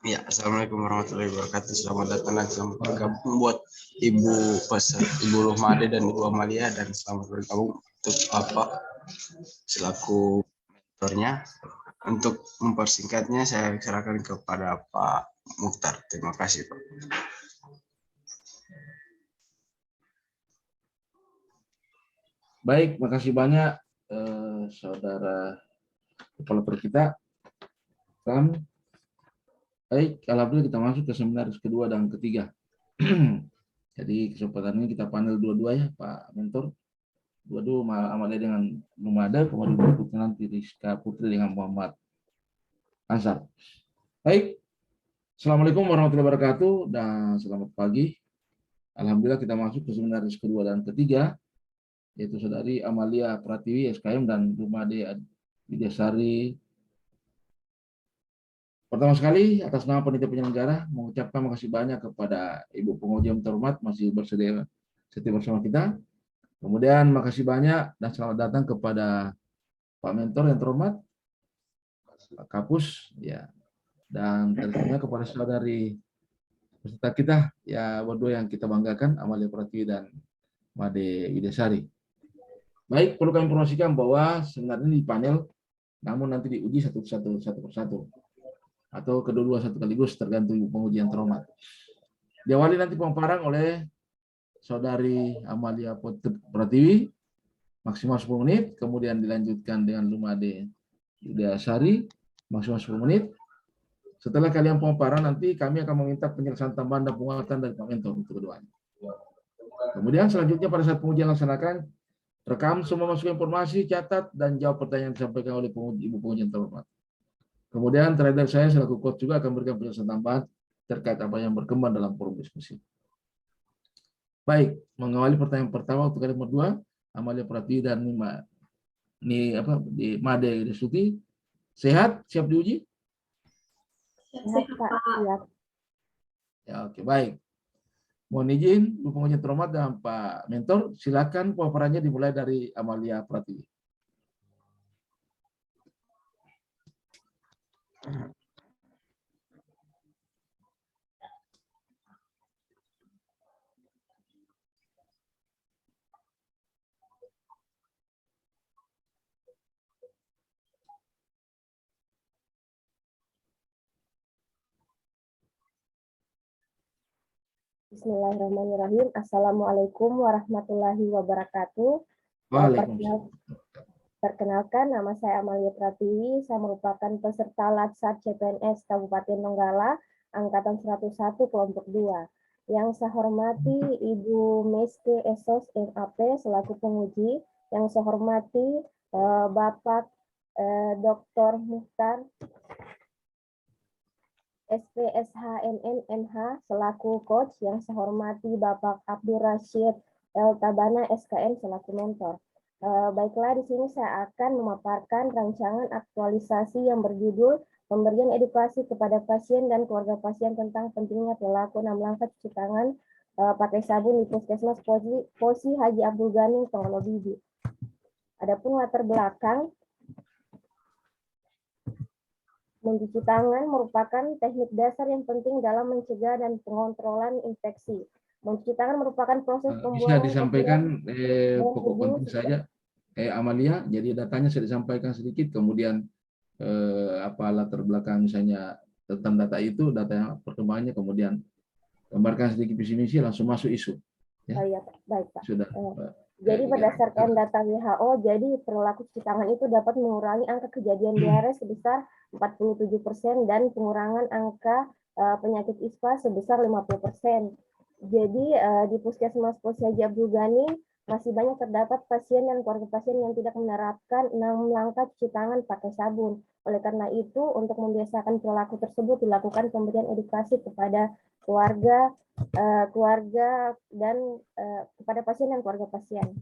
Ya, Assalamualaikum warahmatullahi wabarakatuh. Selamat datang dan selamat bergabung buat Ibu Ibu Rumade dan Ibu Amalia, dan selamat bergabung untuk Bapak selaku mentornya. Untuk mempersingkatnya, saya serahkan kepada Pak Mukhtar. Terima kasih, Pak. Baik, makasih banyak Saudara Kepala Per kita. Baik, alhamdulillah kita masuk ke seminar kedua dan ketiga. Jadi kesempatan ini kita panel dua-dua ya, Pak Mentor. Dua-dua Amalia dengan Lumada, kemudian berikutnya nanti Rizka Putri dengan Muhammad Ansar. Baik, Assalamualaikum warahmatullahi wabarakatuh dan selamat pagi. Alhamdulillah kita masuk ke seminar kedua dan ketiga, yaitu Saudari Amalia Pratiwi, SKM, dan Lumade Widyasari. Pertama sekali, atas nama panitia penyelenggara, mengucapkan makasih banyak kepada Ibu Penguji yang terhormat masih bersedia setia bersama kita. Kemudian makasih banyak dan selamat datang kepada Pak Mentor yang terhormat, Pak Kapus, ya, dan tentunya kepada saudari peserta kita, ya, berdua yang kita banggakan, Amalia Pratiwi dan Made Widyasari. Baik, perlu kami informasikan bahwa sebenarnya di panel, namun nanti diuji satu persatu. Atau kedua-dua satu sekaligus, tergantung pengujian terhormat. Diawali nanti pemaparan oleh Saudari Amalia Pratiwi, maksimal 10 menit, kemudian dilanjutkan dengan Lumade Widyasari, maksimal 10 menit. Setelah kalian pemaparan, nanti kami akan meminta penyelesaian tambahan dan penguatan dari Pak Mentor untuk keduanya. Kemudian selanjutnya pada saat pengujian laksanakan, rekam semua masukan informasi, catat, dan jawab pertanyaan yang disampaikan oleh Ibu Pengujian terhormat. Kemudian terakhir saya selaku coach juga akan memberikan penjelasan tambahan terkait apa yang berkembang dalam forum diskusi. Baik, mengawali pertanyaan pertama untuk kali nomor 2, Amalia Pratiwi dan Made Widyasari. Sehat? Siap diuji? Sehat, Pak. Siap. Ya, oke, baik. Mohon izin, Bu Penguji terhormat dan Pak Mentor, silakan pemaparannya dimulai dari Amalia Pratiwi. Bismillahirrahmanirrahim. Assalamualaikum warahmatullahi wabarakatuh. Waalaikumsalam. Perkenalkan, nama saya Amalia Pratiwi. Saya merupakan peserta Latsar CPNS Kabupaten Donggala, Angkatan 101 Kelompok 2. Yang saya hormati Ibu Meske Esos MAP selaku penguji. Yang saya hormati Bapak Dr. Mukhtar SPSHNN MH selaku coach. Yang saya hormati Bapak Abdul Rashid El Tabana SKN selaku mentor. Baiklah, di sini saya akan memaparkan rancangan aktualisasi yang berjudul pemberian edukasi kepada pasien dan keluarga pasien tentang pentingnya perilaku 6 langkah cuci tangan pakai sabun di Puskesmas Posi Haji Abdul Ghani, Tongolo Bibi. Adapun latar belakang, mencuci tangan merupakan teknik dasar yang penting dalam mencegah dan pengontrolan infeksi. Mencuci tangan merupakan proses Bisa pembuangan disampaikan pokok penting saja, Amalia. Jadi datanya saya disampaikan sedikit, kemudian apa latar belakang misalnya tentang data itu, data yang perkembangannya, kemudian gambarkan sedikit visi misi, langsung masuk isu. Ya. Oh iya, baik Pak. Sudah. Jadi berdasarkan data WHO, jadi perilaku cuci tangan itu dapat mengurangi angka kejadian diare sebesar 47% dan pengurangan angka penyakit ISPA sebesar 50%. Jadi di Puskesmas Posi Haji Abdul Ghani masih banyak terdapat pasien dan keluarga pasien yang tidak menerapkan 6 langkah cuci tangan pakai sabun. Oleh karena itu, untuk membiasakan perilaku tersebut dilakukan pemberian edukasi kepada keluarga dan kepada pasien dan keluarga pasien.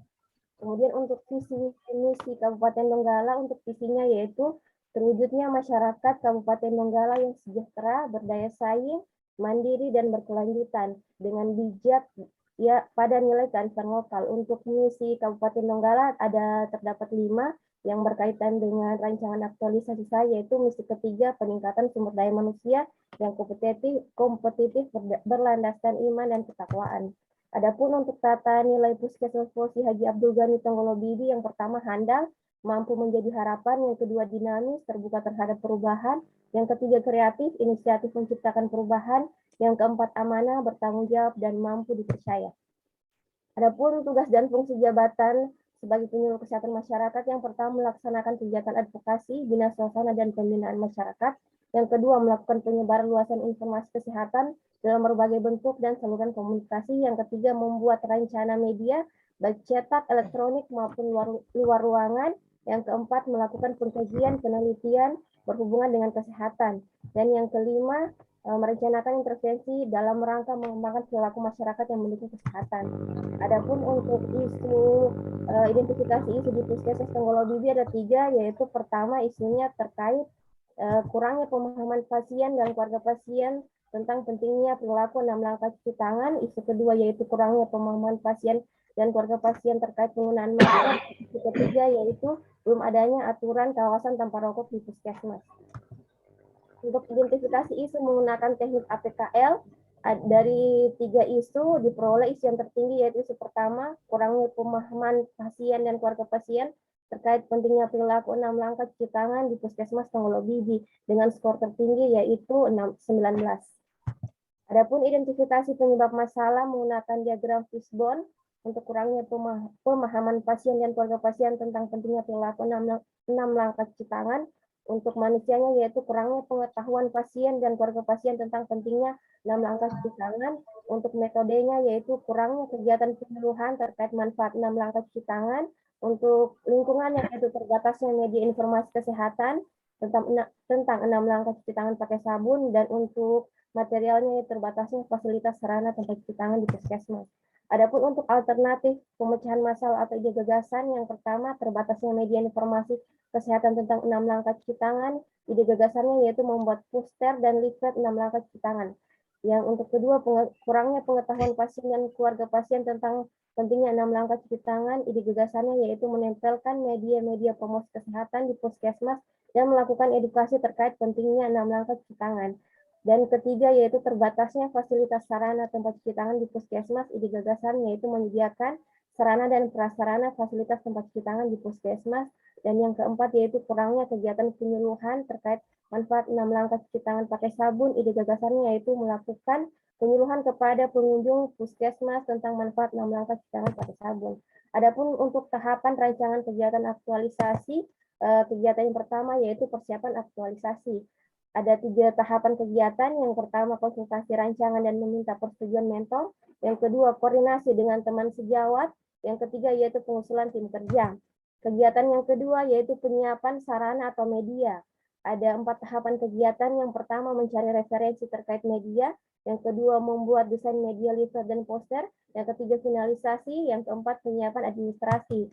Kemudian untuk visi misi Kabupaten Donggala, untuk visinya yaitu terwujudnya masyarakat Kabupaten Donggala yang sejahtera, berdaya saing, mandiri dan berkelanjutan dengan bijak ya pada nilai kearifan lokal. Untuk misi Kabupaten Donggala ada terdapat 5, yang berkaitan dengan rancangan aktualisasi saya, yaitu misi ketiga, peningkatan sumber daya manusia yang kompetitif berlandaskan iman dan ketakwaan. Adapun untuk tata nilai Puskesmas Polisi Haji Abdul Ghani Tonggolo Bibi, yang pertama handal, mampu menjadi harapan, yang kedua dinamis, terbuka terhadap perubahan, yang ketiga kreatif, inisiatif menciptakan perubahan, yang keempat amanah, bertanggung jawab, dan mampu dipercaya. Adapun tugas dan fungsi jabatan sebagai penyuluh kesehatan masyarakat, yang pertama melaksanakan kegiatan advokasi, bina suasana dan pembinaan masyarakat, yang kedua melakukan penyebaran luasan informasi kesehatan dalam berbagai bentuk dan saluran komunikasi, yang ketiga membuat rencana media baik cetak, elektronik maupun luar ruangan, yang keempat melakukan pengkajian penelitian berhubungan dengan kesehatan, dan yang kelima merencanakan intervensi dalam rangka mengembangkan perilaku masyarakat yang mendukung kesehatan. Adapun untuk isu identifikasi isu di Puskesmas Tonggolo Bibi ada 3, yaitu pertama isunya terkait kurangnya pemahaman pasien dan keluarga pasien tentang pentingnya perilaku 6 langkah cuci tangan. Isu kedua yaitu kurangnya pemahaman pasien dan keluarga pasien terkait penggunaan masker. Isu ketiga yaitu belum adanya aturan kawasan tanpa rokok di Puskesmas. Untuk identifikasi isu menggunakan teknik APKL, dari 3 isu diperoleh isu yang tertinggi, yaitu isu pertama, kurangnya pemahaman pasien dan keluarga pasien terkait pentingnya perilaku 6 langkah cuci tangan di Puskesmas Tonggolo Bibi dengan skor tertinggi yaitu 19. Adapun identifikasi penyebab masalah menggunakan diagram fishbone untuk kurangnya pemahaman pasien dan keluarga pasien tentang pentingnya perilaku 6 langkah cuci tangan. Untuk manusianya yaitu kurangnya pengetahuan pasien dan keluarga pasien tentang pentingnya 6 langkah cuci tangan. Untuk metodenya yaitu kurangnya kegiatan penyuluhan terkait manfaat 6 langkah cuci tangan. Untuk lingkungan yaitu terbatasnya media informasi kesehatan tentang 6 langkah cuci tangan pakai sabun, dan untuk materialnya yaitu terbatasnya fasilitas sarana tempat cuci tangan di Puskesmas. Adapun untuk alternatif pemecahan masalah atau ide gagasan, yang pertama terbatasnya media informasi kesehatan tentang 6 langkah cuci tangan. Ide gagasannya yaitu membuat poster dan leaflet 6 langkah cuci tangan. Yang untuk kedua, kurangnya pengetahuan pasien dan keluarga pasien tentang pentingnya 6 langkah cuci tangan. Ide gagasannya yaitu menempelkan media-media promosi kesehatan di Puskesmas dan melakukan edukasi terkait pentingnya 6 langkah cuci tangan. Dan ketiga yaitu terbatasnya fasilitas sarana tempat cuci tangan di Puskesmas. Ide gagasan yaitu menyediakan sarana dan prasarana fasilitas tempat cuci tangan di Puskesmas. Dan yang keempat yaitu kurangnya kegiatan penyuluhan terkait manfaat 6 langkah cuci tangan pakai sabun. Ide gagasannya yaitu melakukan penyuluhan kepada pengunjung Puskesmas tentang manfaat 6 langkah cuci tangan pakai sabun. Adapun untuk tahapan rancangan kegiatan aktualisasi, kegiatan yang pertama yaitu persiapan aktualisasi. Ada 3 tahapan kegiatan. Yang pertama konsultasi rancangan dan meminta persetujuan mentor. Yang kedua koordinasi dengan teman sejawat. Yang ketiga yaitu pengusulan tim kerja. Kegiatan yang kedua yaitu penyiapan sarana atau media. Ada 4 tahapan kegiatan. Yang pertama mencari referensi terkait media. Yang kedua membuat desain media, leaflet dan poster. Yang ketiga finalisasi. Yang keempat penyiapan administrasi.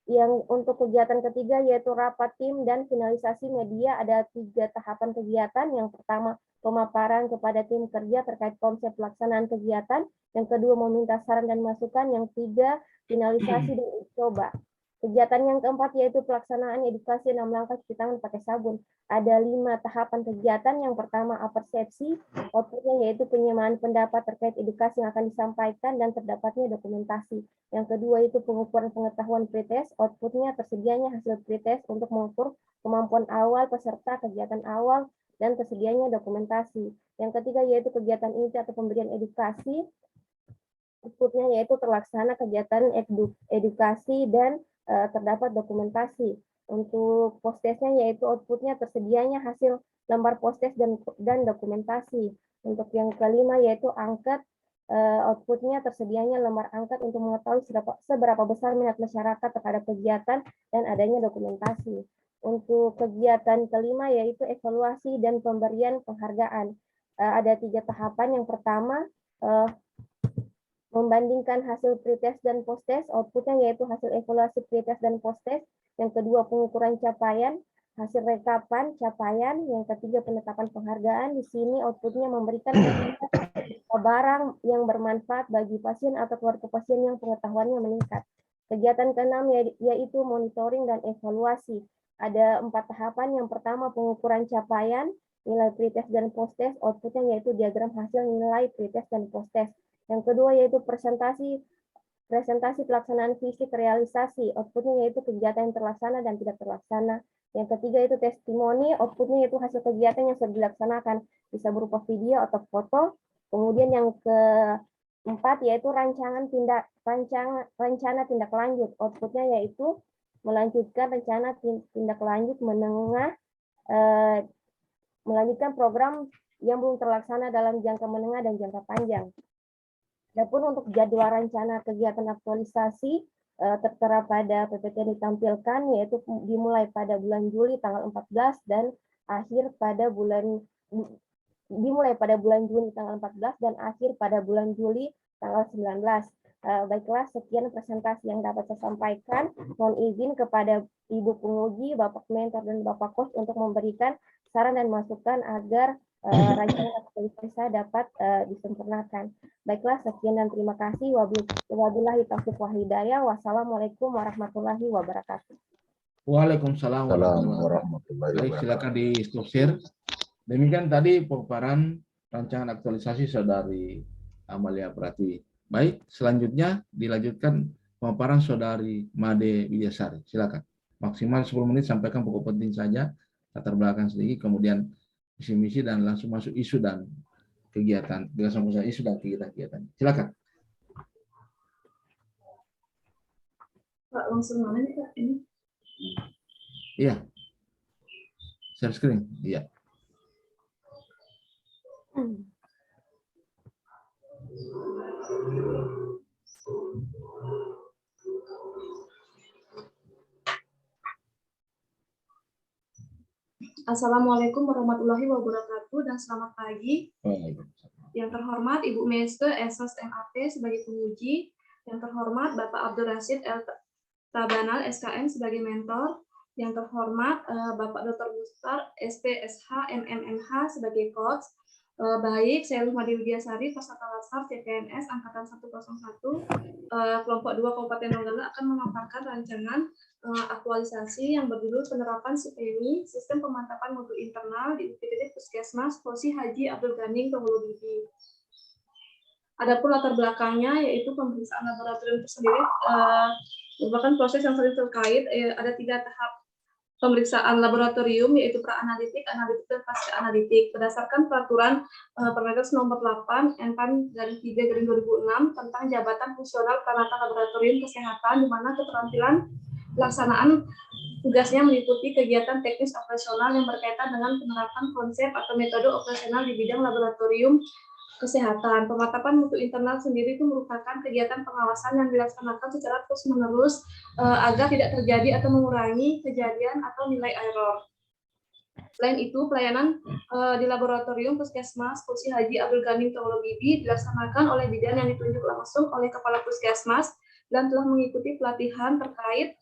Yang untuk kegiatan ketiga yaitu rapat tim dan finalisasi media, ada 3 tahapan kegiatan. Yang pertama pemaparan kepada tim kerja terkait konsep pelaksanaan kegiatan. Yang kedua meminta saran dan masukan. Yang ketiga finalisasi dan uji coba. Kegiatan yang keempat yaitu pelaksanaan edukasi 6 langkah cuci tangan pakai sabun. Ada 5 tahapan kegiatan. Yang pertama persepsi, outputnya yaitu penyamaan pendapat terkait edukasi yang akan disampaikan dan terdapatnya dokumentasi. Yang kedua itu pengukuran pengetahuan pretest, outputnya tersedianya hasil pretest untuk mengukur kemampuan awal peserta kegiatan awal dan tersedianya dokumentasi. Yang ketiga yaitu kegiatan inti atau pemberian edukasi, outputnya yaitu terlaksana kegiatan edukasi dan terdapat dokumentasi. Untuk postesnya yaitu outputnya tersedianya hasil lembar postes dan dokumentasi. Untuk yang kelima yaitu angket, outputnya tersedianya lembar angket untuk mengetahui seberapa besar minat masyarakat terhadap kegiatan dan adanya dokumentasi. Untuk kegiatan kelima yaitu evaluasi dan pemberian penghargaan. Ada 3 tahapan. Yang pertama membandingkan hasil pretest dan postes, outputnya yaitu hasil evaluasi pretest dan postes. Yang kedua pengukuran capaian, hasil rekapan capaian. Yang ketiga penetapan penghargaan. Di sini outputnya memberikan barang yang bermanfaat bagi pasien atau keluarga pasien yang pengetahuannya meningkat. Kegiatan keenam yaitu monitoring dan evaluasi. Ada 4 tahapan. Yang pertama pengukuran capaian, nilai pretest dan post-test, outputnya yaitu diagram hasil nilai pretest dan post-test. Yang kedua yaitu presentasi pelaksanaan fisik realisasi, outputnya yaitu kegiatan yang terlaksana dan tidak terlaksana. Yang ketiga itu testimoni, outputnya yaitu hasil kegiatan yang sudah dilaksanakan, bisa berupa video atau foto. Kemudian yang keempat yaitu rencana tindak lanjut, outputnya yaitu melanjutkan rencana tindak lanjut melanjutkan program yang belum terlaksana dalam jangka menengah dan jangka panjang. Adapun untuk jadwal rencana kegiatan aktualisasi tertera pada PPT yang ditampilkan, yaitu dimulai pada bulan Juli tanggal 14 dan akhir pada bulan Juni tanggal 14 dan akhir pada bulan Juli tanggal 19. Baiklah, sekian presentasi yang dapat saya sampaikan. Mohon izin kepada Ibu penguji, Bapak mentor, dan Bapak coach untuk memberikan saran dan masukan agar rancangan aktualisasi saya dapat disempurnakan. Baiklah, sekian dan terima kasih. Wabillahi taufiq wal hidayah. Wassalamualaikum warahmatullahi wabarakatuh. Waalaikumsalam warahmatullahi wabarakatuh. Baik, silakan di-share. Demikian tadi pemaparan rancangan aktualisasi Saudari Amalia Pratiwi. Baik, selanjutnya dilanjutkan pemaparan Saudari Made Widyasari. Silakan. Maksimal 10 menit, sampaikan pokok penting saja, latar belakang sedikit, kemudian visi misi dan langsung masuk isu dan kegiatan. Langsung masuk isu dan kegiatan. Silakan. Pak, langsung mana nih Pak ini? Iya. Share screen. Iya. Assalamualaikum warahmatullahi wabarakatuh dan selamat pagi. Yang terhormat Ibu Meske Esos MAT sebagai penguji, yang terhormat Bapak Abdul Rashid L. Tabanal SKM sebagai mentor, yang terhormat Bapak Dr. Mustar SPSH MMMH sebagai coach. Baik, saya Made Widyasari, peserta Latsar CPNS Angkatan 101, kelompok 2 Kabupaten Donggala akan memaparkan rancangan aktualisasi yang berjudul penerapan SIPEMI, Sistem Pemantapan Mutu Internal di UPTD Puskesmas Posi Haji Abdul Ghani Tonglo Bibi. Adapun latar belakangnya yaitu pemeriksaan laboratorium tersendiri merupakan proses yang sering terkait. Ada 3 tahap pemeriksaan laboratorium, yaitu pra-analitik, analitik, dan pasca-analitik. Berdasarkan peraturan Permenkes nomor 8 NK-3/2006 tentang jabatan fungsional peranata laboratorium kesehatan, di mana keterampilan pelaksanaan tugasnya meliputi kegiatan teknis operasional yang berkaitan dengan penerapan konsep atau metode operasional di bidang laboratorium kesehatan. Pemantapan mutu internal sendiri itu merupakan kegiatan pengawasan yang dilaksanakan secara terus-menerus agar tidak terjadi atau mengurangi kejadian atau nilai error. Selain itu, pelayanan di laboratorium Puskesmas Posi Haji Abdul Ghani Tonglo Bibi dilaksanakan oleh bidan yang ditunjuk langsung oleh Kepala Puskesmas dan telah mengikuti pelatihan terkait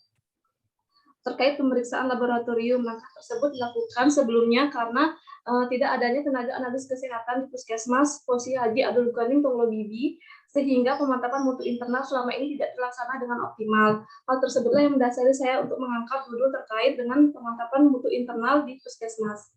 pemeriksaan laboratorium. Langkah tersebut dilakukan sebelumnya karena tidak adanya tenaga analis kesehatan di Puskesmas Posi Haji Abdul Ghani Tonglo Bibi, sehingga pemantapan mutu internal selama ini tidak terlaksana dengan optimal. Hal tersebutlah yang mendasari saya untuk mengangkat judul terkait dengan pemantapan mutu internal di Puskesmas.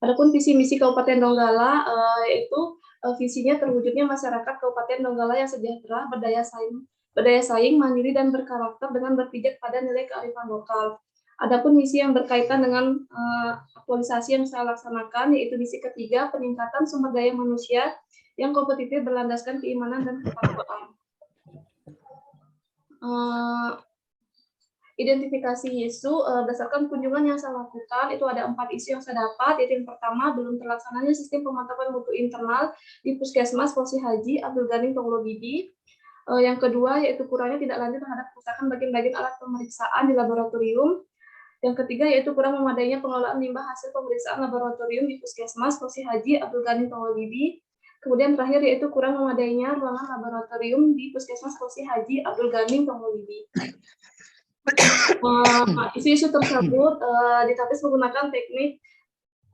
Adapun visi misi Kabupaten Donggala, yaitu visinya terwujudnya masyarakat Kabupaten Donggala yang sejahtera, berdaya saing, mandiri, dan berkarakter dengan berpijak pada nilai kearifan lokal. Adapun misi yang berkaitan dengan aktualisasi yang saya laksanakan, yaitu misi ketiga, peningkatan sumber daya manusia yang kompetitif berlandaskan keimanan dan ketakwaan. Identifikasi isu berdasarkan kunjungan yang saya lakukan, itu ada 4 isu yang saya dapat, yaitu yang pertama, belum terlaksananya sistem pemantapan mutu internal di Puskesmas Posi Haji Abdul Ghani Tonglo Bibi. Yang kedua, yaitu kurangnya tidak lanjut terhadap kerusakan bagian-bagian alat pemeriksaan di laboratorium. Yang ketiga, yaitu kurang memadainya pengelolaan limbah hasil pemeriksaan laboratorium di Puskesmas Posi Haji Abdul Ghani Tonglo Bibi. Kemudian terakhir, yaitu kurang memadainya ruangan laboratorium di Puskesmas Posi Haji Abdul Ghani Tonglo Bibi. Isu-isu tersebut ditapis menggunakan teknik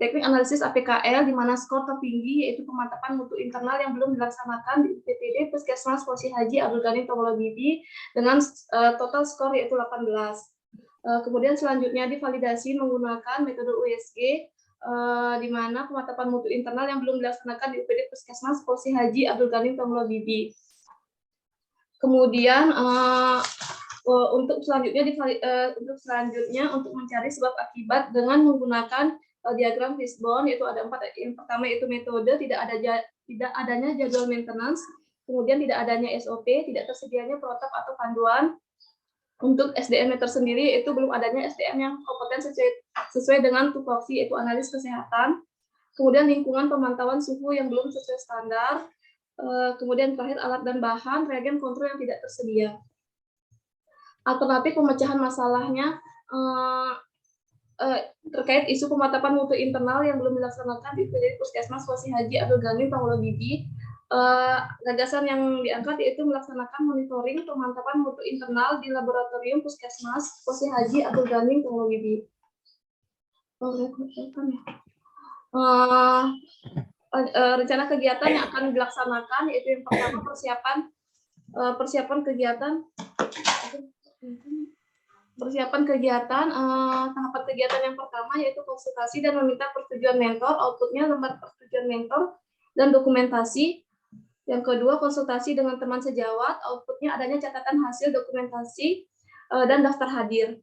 teknik analisis APKL, di mana skor tertinggi yaitu pemantapan mutu internal yang belum dilaksanakan di UPTD Puskesmas Posisi Haji Abdul Ghani Tomolo Bibi dengan total skor yaitu 18. Kemudian selanjutnya divalidasi menggunakan metode USG, di mana pemantapan mutu internal yang belum dilaksanakan di UPD Puskesmas Posisi Haji Abdul Ghani Tomolo Bibi. Kemudian untuk selanjutnya untuk mencari sebab akibat dengan menggunakan diagram fishbone, yaitu ada 4. Yang pertama itu metode tidak adanya jadwal maintenance, kemudian tidak adanya SOP, tidak tersedianya protap atau panduan. Untuk SDM tersendiri itu belum adanya SDM yang kompeten sesuai dengan tupoksi, yaitu analis kesehatan. Kemudian lingkungan pemantauan suhu yang belum sesuai standar. Kemudian terakhir alat dan bahan reagen kontrol yang tidak tersedia. Alternatif pemecahan masalahnya terkait isu pemantapan mutu internal yang belum dilaksanakan di Puskesmas Posisi Haji Abdul Ghani Tomolo Bibi. Gagasan yang diangkat yaitu melaksanakan monitoring pemantapan mutu internal di laboratorium Puskesmas Posisi Haji Abdul Ghani Tomolo Bibi. Rencana kegiatan yang akan dilaksanakan yaitu yang pertama tahapan kegiatan yang pertama yaitu konsultasi dan meminta persetujuan mentor, outputnya lembar persetujuan mentor dan dokumentasi. Yang kedua, konsultasi dengan teman sejawat, outputnya adanya catatan hasil dokumentasi dan daftar hadir.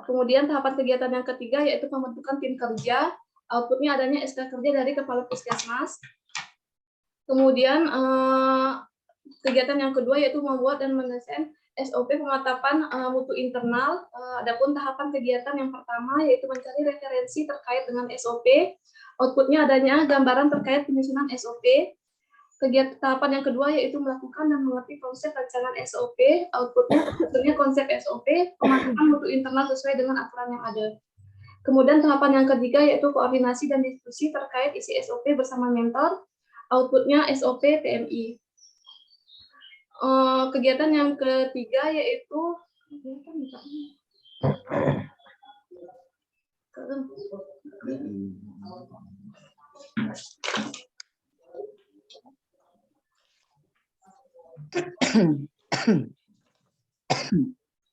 Kemudian tahapan kegiatan yang ketiga yaitu pembentukan tim kerja, outputnya adanya SK kerja dari Kepala Puskesmas. Kemudian kegiatan yang kedua yaitu membuat dan mendesain SOP pemantapan mutu internal. Adapun tahapan kegiatan yang pertama yaitu mencari referensi terkait dengan SOP. Outputnya adanya gambaran terkait penyusunan SOP. Tahapan yang kedua yaitu melakukan dan mengerti konsep rancangan SOP. Outputnya konsep SOP pemantapan mutu internal sesuai dengan aturan yang ada. Kemudian tahapan yang ketiga yaitu koordinasi dan diskusi terkait isi SOP bersama mentor. Outputnya SOP TMI. Kegiatan yang ketiga yaitu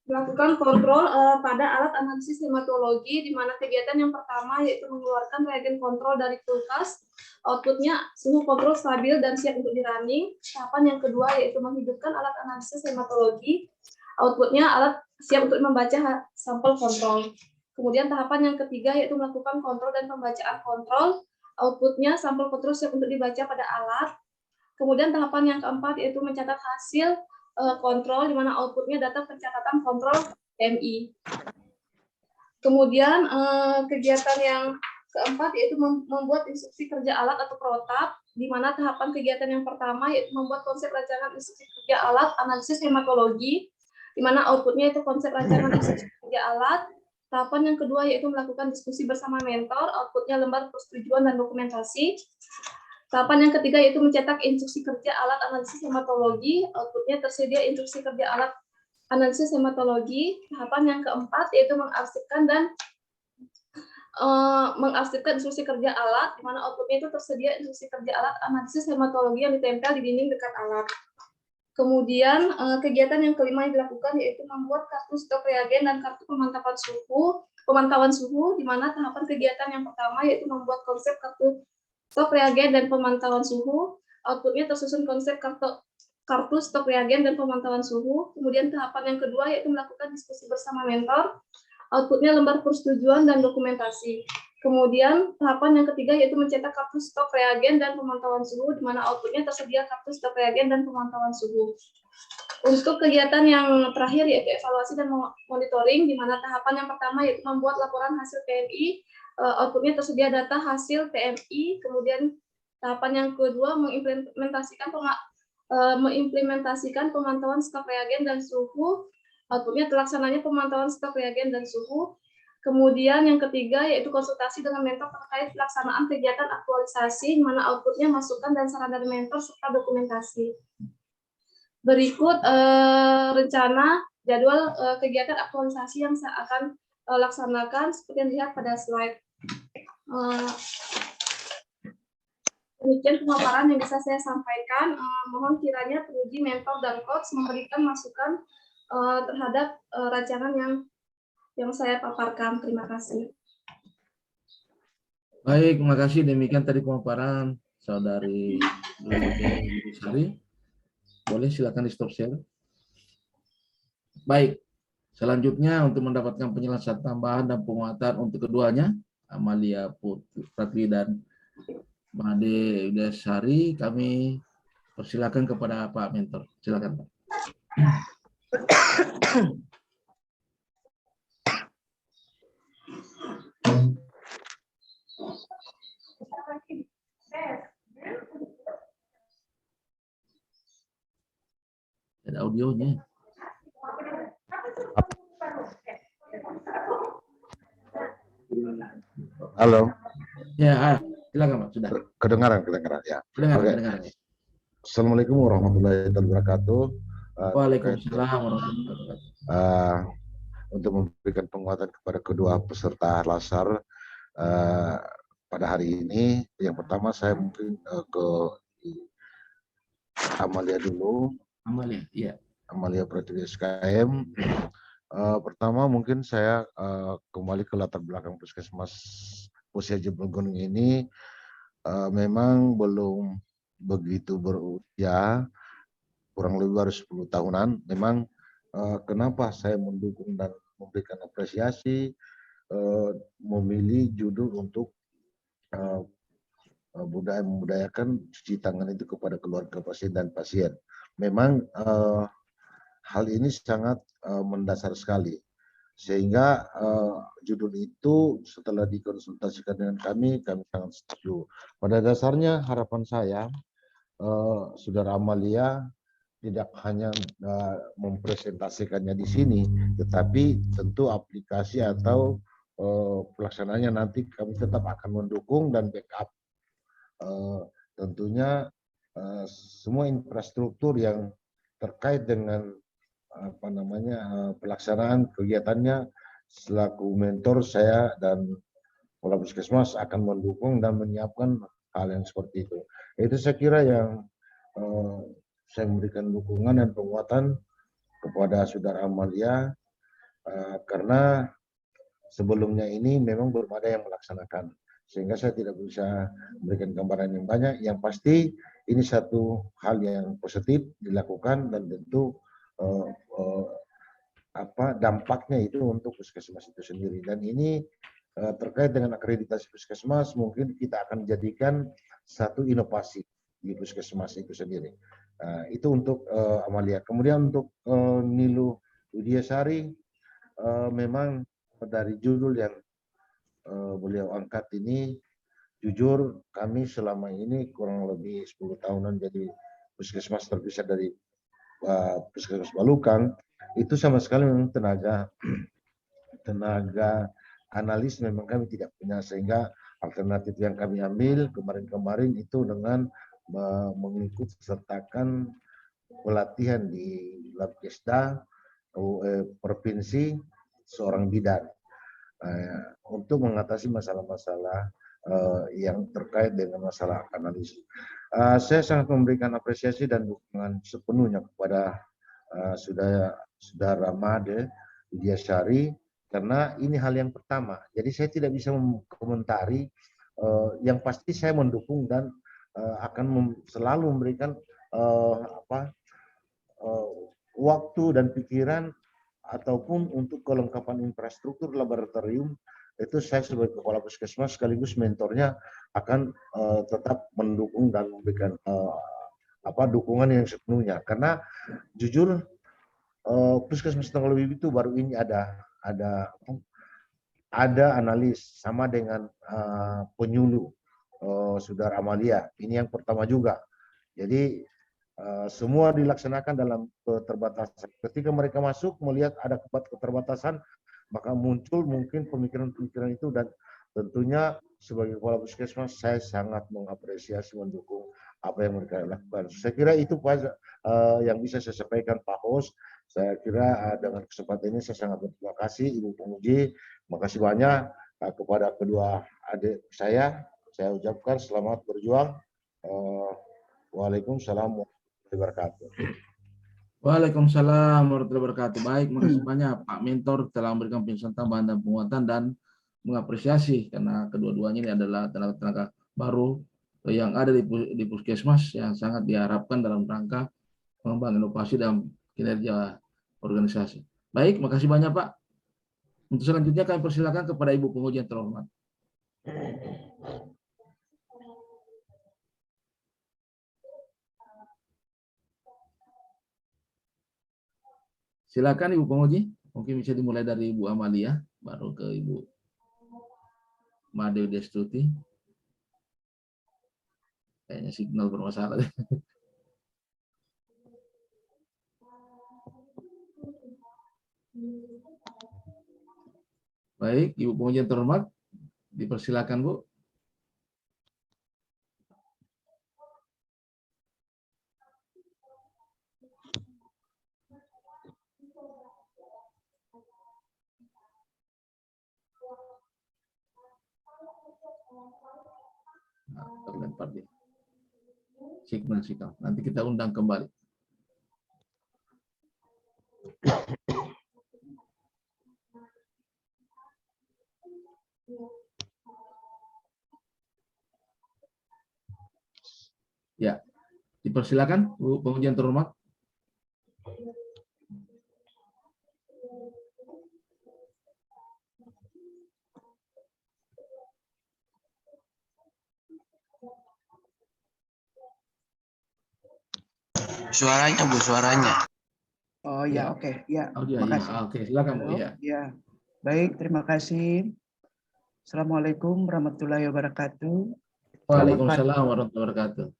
melakukan kontrol pada alat analisis hematologi, di mana kegiatan yang pertama yaitu mengeluarkan reagen kontrol dari kulkas. Outputnya suhu kontrol stabil dan siap untuk di-running. Tahapan yang kedua yaitu menghidupkan alat analisis hematologi. Outputnya alat siap untuk membaca sampel kontrol. Kemudian tahapan yang ketiga yaitu melakukan kontrol dan pembacaan kontrol. Outputnya sampel kontrol siap untuk dibaca pada alat. Kemudian tahapan yang keempat yaitu mencatat hasil kontrol, di mana outputnya data pencatatan kontrol TMI. Kemudian kegiatan yang keempat yaitu membuat instruksi kerja alat atau protap, di mana tahapan kegiatan yang pertama yaitu membuat konsep rancangan instruksi kerja alat analisis hematologi, di mana outputnya itu konsep rancangan instruksi kerja alat. Tahapan yang kedua yaitu melakukan diskusi bersama mentor, outputnya lembar persetujuan dan dokumentasi. Tahapan yang ketiga yaitu mencetak instruksi kerja alat analisis hematologi, outputnya tersedia instruksi kerja alat analisis hematologi. Tahapan yang keempat yaitu mengarsipkan instruksi kerja alat, di mana outputnya itu tersedia instruksi kerja alat analisis hematologi yang ditempel di dinding dekat alat. Kemudian kegiatan yang kelima yang dilakukan yaitu membuat kartu stok reagen dan kartu pemantauan suhu, di mana tahapan kegiatan yang pertama yaitu membuat konsep kartu stok reagen dan pemantauan suhu. Outputnya tersusun konsep kartu stok reagen dan pemantauan suhu. Kemudian tahapan yang kedua yaitu melakukan diskusi bersama mentor. Outputnya lembar persetujuan dan dokumentasi. Kemudian tahapan yang ketiga yaitu mencetak kartu stok reagen dan pemantauan suhu, di mana outputnya tersedia kartu stok reagen dan pemantauan suhu. Untuk kegiatan yang terakhir yaitu evaluasi dan monitoring, di mana tahapan yang pertama yaitu membuat laporan hasil PMI. Outputnya tersedia data hasil PMI. Kemudian tahapan yang kedua mengimplementasikan pemantauan stok reagen dan suhu. Outputnya terlaksananya pemantauan stok reagen dan suhu. Kemudian yang ketiga yaitu konsultasi dengan mentor terkait pelaksanaan kegiatan aktualisasi, di mana outputnya masukan dan saran dari mentor serta dokumentasi. Berikut rencana jadwal kegiatan aktualisasi yang saya akan laksanakan seperti yang dilihat pada slide. Eh, Demikian pemaparan yang bisa saya sampaikan. Mohon kiranya penguji, mentor, dan coach memberikan masukan terhadap rancangan yang saya paparkan. Terima kasih. Baik, terima kasih. Demikian tadi pemaparan Saudari Sari. Boleh silakan di stop share. Baik, selanjutnya untuk mendapatkan penjelasan tambahan dan penguatan untuk keduanya, Amalia Putri dan Made Sari, kami persilakan kepada Pak Mentor. Silakan, Pak. Ada audionya. Halo. Ya, silakan Pak. Sudah. Kedengaran ya. Kedengaran. Assalamualaikum warahmatullahi wabarakatuh. Waalaikumsalam warahmatullahi wabarakatuh. Untuk memberikan penguatan kepada kedua peserta LASAR pada hari ini, yang pertama saya mungkin ke Amalia dulu. Amalia, iya. Amalia Pratwi SKM. Pertama mungkin saya kembali ke latar belakang Puskesmas Posya Jebol Gunung ini. Memang belum begitu berusia, kurang lebih baru 10 tahunan. Memang kenapa saya mendukung dan memberikan apresiasi memilih judul untuk membudayakan cuci tangan itu kepada keluarga pasien dan pasien. Memang hal ini sangat mendasar sekali, sehingga judul itu setelah dikonsultasikan dengan kami sangat setuju. Pada dasarnya harapan saya Saudara Amalia tidak hanya mempresentasikannya di sini, tetapi tentu aplikasi atau pelaksanaannya nanti kami tetap akan mendukung dan backup. Tentunya semua infrastruktur yang terkait dengan pelaksanaan kegiatannya, selaku mentor saya dan Kepala Puskesmas akan mendukung dan menyiapkan hal yang seperti itu. Itu saya kira yang saya memberikan dukungan dan penguatan kepada Saudara Amalia, karena sebelumnya ini memang belum ada yang melaksanakan, sehingga saya tidak bisa memberikan gambaran yang banyak. Yang pasti ini satu hal yang positif dilakukan dan tentu dampaknya itu untuk puskesmas itu sendiri. Dan ini terkait dengan akreditasi puskesmas, mungkin kita akan jadikan satu inovasi di puskesmas itu sendiri. Itu untuk Amalia. Kemudian untuk Nilu Widiasari, memang dari judul yang beliau angkat ini, jujur kami selama ini kurang lebih 10 tahunan jadi puskesmas terpisah dari Puskesmas Balukang, itu sama sekali memang tenaga analis memang kami tidak punya, sehingga alternatif yang kami ambil kemarin itu dengan mengikut sertakan pelatihan di Labkesda provinsi seorang bidan untuk mengatasi masalah-masalah yang terkait dengan masalah analisis. Saya sangat memberikan apresiasi dan dukungan sepenuhnya kepada Saudara Made Widiasari, karena ini hal yang pertama. Jadi saya tidak bisa mengomentari. Yang pasti saya mendukung dan akan selalu memberikan waktu dan pikiran ataupun untuk kelengkapan infrastruktur laboratorium. Itu saya sebagai kepala puskesmas sekaligus mentornya akan tetap mendukung dan memberikan dukungan yang sepenuhnya, karena jujur puskesmas Tonglowibi itu baru ini ada analis sama dengan penyuluh Saudara Amalia. Ini yang pertama juga. Jadi semua dilaksanakan dalam keterbatasan. Ketika mereka masuk melihat ada keterbatasan, maka muncul mungkin pemikiran-pemikiran itu, dan tentunya sebagai kepala puskesmas saya sangat mengapresiasi, mendukung apa yang mereka lakukan. Saya kira itu yang bisa saya sampaikan, Pak Host. Saya kira dengan kesempatan ini saya sangat berterima kasih Ibu Penguji, makasih banyak. kepada kedua adik saya ucapkan selamat berjuang. Waalaikumsalam warahmatullahi wabarakatuh. Waalaikumsalam warahmatullahi wabarakatuh. Baik, makasih banyak Pak Mentor telah memberikan penjelasan tambahan dan penguatan dan mengapresiasi karena kedua-duanya ini adalah tenaga-tenaga baru yang ada di Puskesmas yang sangat diharapkan dalam rangka mengembangkan inovasi dan kinerja organisasi. Baik, makasih banyak Pak. Untuk selanjutnya kami persilakan kepada Ibu penguji yang terhormat. Silakan Ibu penguji, mungkin bisa dimulai dari Ibu Amalia, baru ke Ibu Made Destuti. Kayaknya signal bermasalah. Baik, Ibu penguji yang terhormat, dipersilakan Bu. Nah, terlempar dia. Signal. Nanti kita undang kembali. Ya, dipersilakan Bu penguji yang terhormat. Suaranya Bu, suaranya. Oh ya, oke. Ya, Audio, makasih. ya. Oke, silakan Bu. Halo, Ya. ya. Baik, terima kasih. Assalamualaikum warahmatullahi wabarakatuh. Waalaikumsalam warahmatullahi wabarakatuh.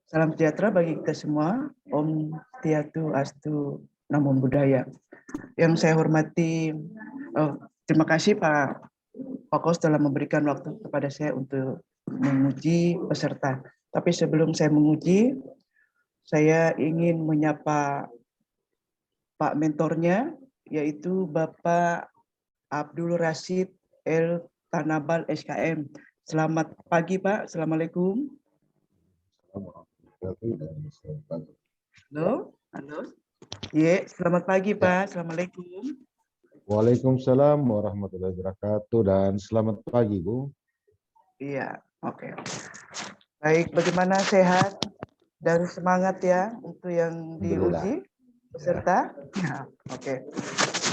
Salam sejahtera bagi kita semua. Om Tiatu Astu Namo Buddhaya. Yang saya hormati, terima kasih Pak Kos telah memberikan waktu kepada saya untuk menguji peserta. Tapi sebelum saya menguji, saya ingin menyapa Pak mentornya, yaitu Bapak Abdul Rashid El Tanabal SKM. Selamat pagi Pak, Assalamualaikum. Halo, halo. Iya, selamat pagi Pak, Assalamualaikum. Waalaikumsalam warahmatullahi wabarakatuh dan selamat pagi Bu. Iya, oke. Baik, bagaimana sehat dan semangat ya untuk yang diuji peserta? Ya, oke.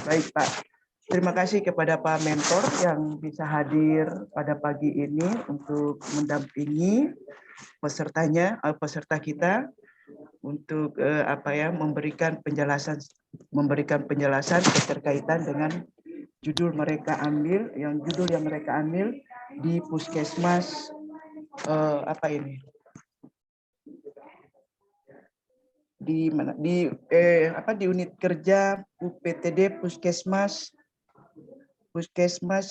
Baik Pak. Terima kasih kepada Pak Mentor yang bisa hadir pada pagi ini untuk mendampingi peserta kita untuk memberikan penjelasan keterkaitan dengan judul yang mereka ambil di Puskesmas di unit kerja UPTD Puskesmas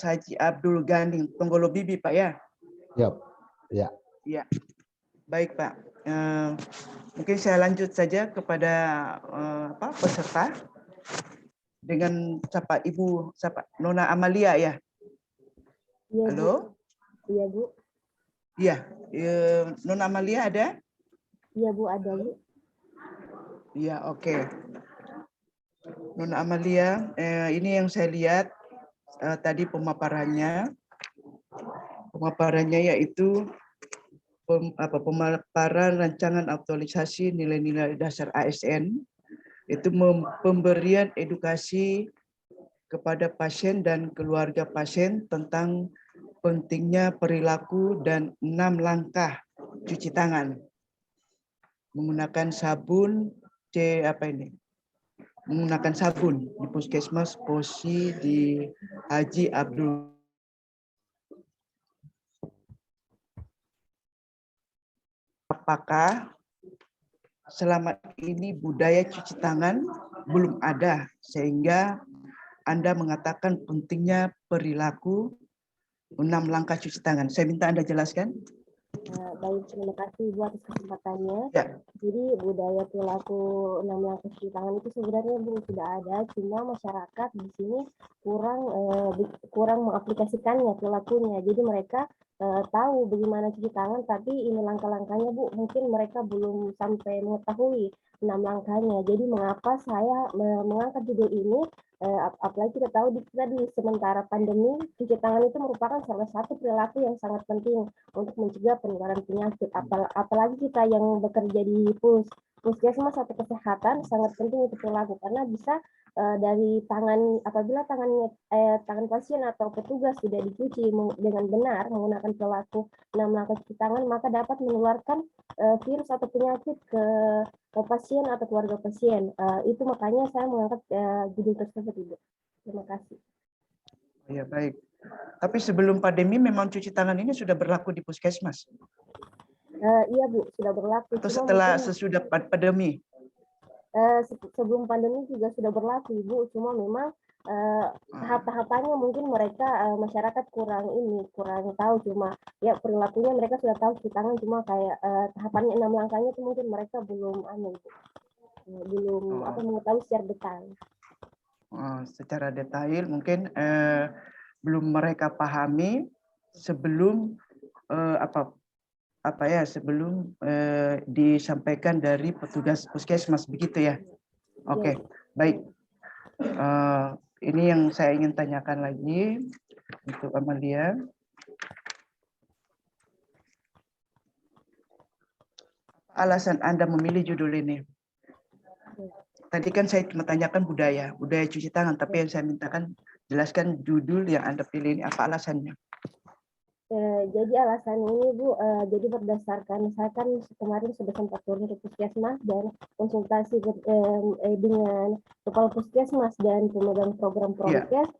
Haji Abdul Ghani Tonggolo Bibi Pak ya. Yap. Ya. Ya. Baik Pak. Mungkin saya lanjut saja kepada peserta dengan Ibu Nona Amalia ya. Iya, Halo. Bu. Iya Bu. Iya. Nona Amalia ada? Iya Bu, ada Bu. Iya, oke. Nona Amalia, ini yang saya lihat tadi pemaparannya yaitu pemaparan rancangan aktualisasi nilai-nilai dasar ASN, itu pemberian edukasi kepada pasien dan keluarga pasien tentang pentingnya perilaku dan 6 langkah cuci tangan menggunakan sabun menggunakan sabun di Puskesmas Posi di Haji Abdul. Apakah selama ini budaya cuci tangan belum ada sehingga Anda mengatakan pentingnya perilaku 6 langkah cuci tangan? Saya minta Anda jelaskan. Baik, terima kasih Ibu atas kesempatannya. Ya. Jadi budaya perilaku 6 langkah cuci tangan itu sebenarnya Bu sudah ada, cuma masyarakat di sini kurang mengaplikasikannya perilakunya. Jadi mereka tahu bagaimana cuci tangan, tapi ini langkah-langkahnya Bu, mungkin mereka belum sampai mengetahui 6 langkahnya. Jadi mengapa saya mengangkat judul ini? Apalagi kita tahu di sementara pandemi, cuci tangan itu merupakan salah satu perilaku yang sangat penting untuk mencegah penularan penyakit. Apalagi kita yang bekerja di puskesmas atau kesehatan sangat penting untuk perilaku karena bisa dari tangan, apabila tangan pasien atau petugas tidak dicuci dengan benar menggunakan perilaku 6 langkah cuci tangan, maka dapat menularkan virus atau penyakit ke pasien atau keluarga pasien. Itu makanya saya mengangkat judul tersebut, Ibu. Terima kasih. Ya, baik. Tapi sebelum pandemi memang cuci tangan ini sudah berlaku di puskesmas? Iya, Bu, sudah berlaku. Atau sesudah pandemi? Sebelum pandemi juga sudah berlaku, Ibu. Cuma memang tahap-tahapannya mungkin mereka masyarakat kurang tahu, cuma ya perilakunya mereka sudah tahu cuci tangan, cuma kayak tahapannya 6 langkahnya itu mungkin mereka belum mengetahui secara detail. Secara detail mungkin belum mereka pahami sebelum sebelum disampaikan dari petugas puskesmas, begitu ya? Oke, baik. Ini yang saya ingin tanyakan lagi untuk Amalia. Alasan Anda memilih judul ini? Tadi kan saya cuma tanyakan budaya cuci tangan, tapi yang saya mintakan jelaskan judul yang Anda pilih ini, apa alasannya? Jadi alasan ini, Bu, jadi berdasarkan saya kan kemarin sudah sempat turun ke puskesmas dan konsultasi dengan kepala puskesmas dan pemegang program prokes.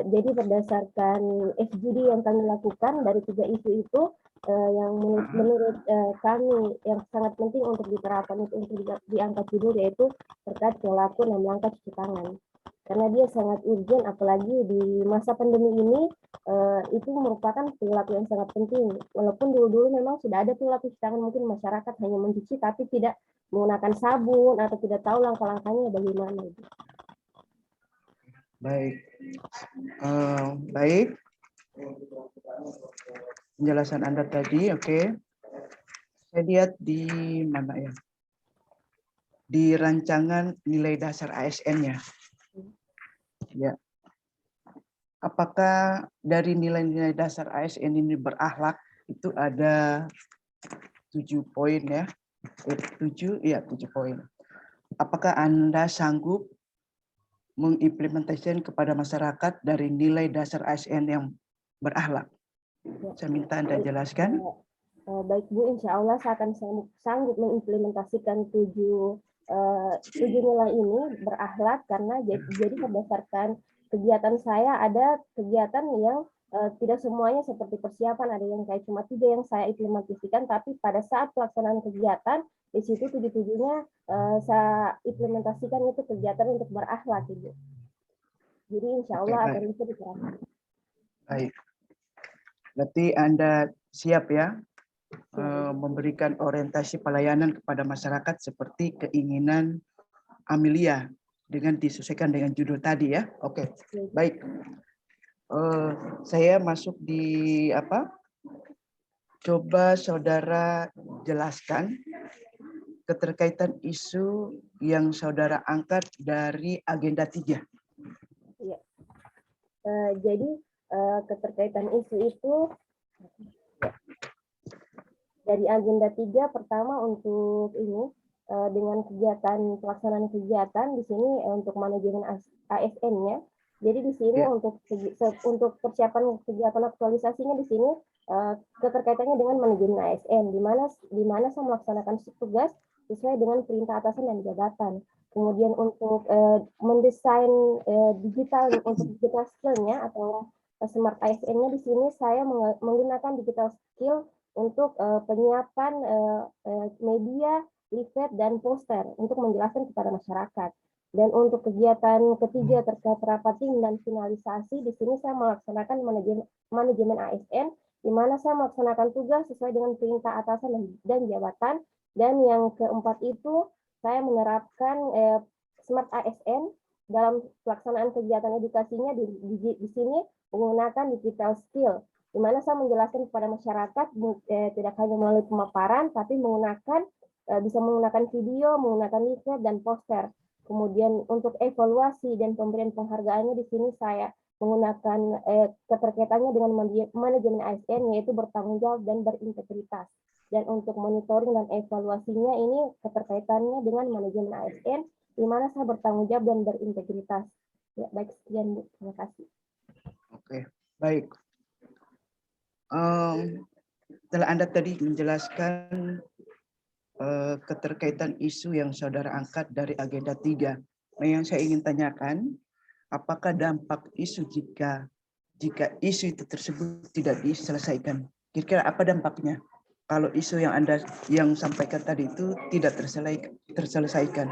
Jadi berdasarkan FGD yang kami lakukan dari 3 isu itu, yang menurut kami yang sangat penting untuk diterapkan untuk diangkat judul, yaitu terkait perilaku 6 langkah cuci tangan. Karena dia sangat urgent, apalagi di masa pandemi ini, itu merupakan perilaku yang sangat penting. Walaupun dulu-dulu memang sudah ada perilaku cuci tangan, mungkin masyarakat hanya mencuci tapi tidak menggunakan sabun atau tidak tahu langkah-langkahnya bagaimana. Baik, baik. Penjelasan Anda tadi, oke. Saya lihat di mana ya? Di rancangan nilai dasar ASN-nya. Ya. Apakah dari nilai-nilai dasar ASN ini berakhlak? Itu ada 7 poin ya. 7 poin. Apakah Anda sanggup mengimplementasikan kepada masyarakat dari nilai dasar ASN yang berakhlak? Saya minta Anda jelaskan. Baik, Bu, insya Allah saya akan sanggup mengimplementasikan 7 nilai ini berakhlak, karena jadi berdasarkan kegiatan saya, ada kegiatan yang tidak semuanya seperti persiapan, ada yang kayak cuma 3 yang saya implementasikan, tapi pada saat pelaksanaan kegiatan di situ 7-7-nya saya implementasikan itu kegiatan untuk berakhlak, Ibu. Jadi insya Allah akan bisa diterapkan. Baik. Berarti Anda siap ya memberikan orientasi pelayanan kepada masyarakat seperti keinginan Amelia dengan disesuaikan dengan judul tadi ya. Oke, baik. Saya masuk di apa? Coba saudara jelaskan keterkaitan isu yang saudara angkat dari agenda 3. Iya. Jadi keterkaitan isu itu dari agenda 3, pertama untuk ini dengan kegiatan pelaksanaan kegiatan di sini untuk manajemen ASN-nya. Jadi di sini untuk persiapan kegiatan aktualisasinya di sini keterkaitannya dengan manajemen ASN, di mana saya melaksanakan tugas sesuai dengan perintah atasan dan jabatan. Kemudian untuk mendesain digital untuk digital skill-nya atau smart ASN-nya, di sini saya menggunakan digital skill untuk penyiapan media, leaflet, dan poster untuk menjelaskan kepada masyarakat. Dan untuk kegiatan ketiga terkait rapat tim dan finalisasi, di sini saya melaksanakan manajemen ASN, di mana saya melaksanakan tugas sesuai dengan perintah atasan dan jabatan. Dan yang keempat itu saya menerapkan Smart ASN dalam pelaksanaan kegiatan edukasinya di sini menggunakan digital skill, di mana saya menjelaskan kepada masyarakat tidak hanya melalui pemaparan, tapi bisa menggunakan video, menggunakan leaflet dan poster. Kemudian untuk evaluasi dan pemberian penghargaannya di sini saya menggunakan keterkaitannya dengan manajemen ASN, yaitu bertanggung jawab dan berintegritas. Dan untuk monitoring dan evaluasinya ini keterkaitannya dengan manajemen ASN, di mana saya bertanggung jawab dan berintegritas. Ya, baik, sekian Bu. Terima kasih. Oke, baik. Setelah Anda tadi menjelaskan keterkaitan isu yang saudara angkat dari agenda 3. Nah, yang saya ingin tanyakan, apakah dampak isu jika isu itu tersebut tidak diselesaikan? Kira-kira apa dampaknya kalau isu yang Anda sampaikan tadi itu tidak terselesaikan?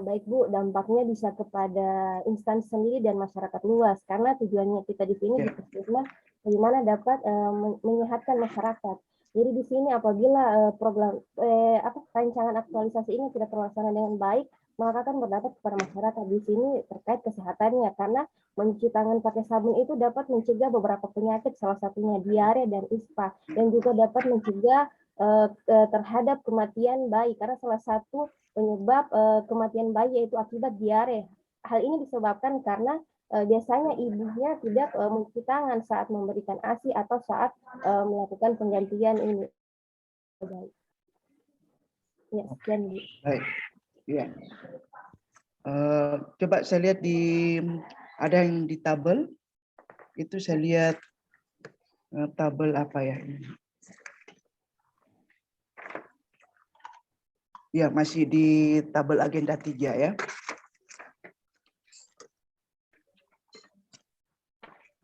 Baik Bu, dampaknya bisa kepada instansi sendiri dan masyarakat luas, karena tujuannya kita di sini di Puskesmas bagaimana dapat menyehatkan masyarakat. Jadi di sini apabila program rancangan aktualisasi ini tidak terlaksana dengan baik, maka akan berdampak kepada masyarakat di sini terkait kesehatannya, karena mencuci tangan pakai sabun itu dapat mencegah beberapa penyakit, salah satunya diare dan ispa, dan juga dapat mencegah terhadap kematian bayi, karena salah satu penyebab kematian bayi yaitu akibat diare. Hal ini disebabkan karena biasanya ibunya tidak mencuci tangan saat memberikan ASI atau saat melakukan penggantian ini. Ya, sekian Bu. Baik. Ya. Coba saya lihat ada yang di tabel. Itu saya lihat tabel apa ya? Ya, masih di tabel agenda 3 ya.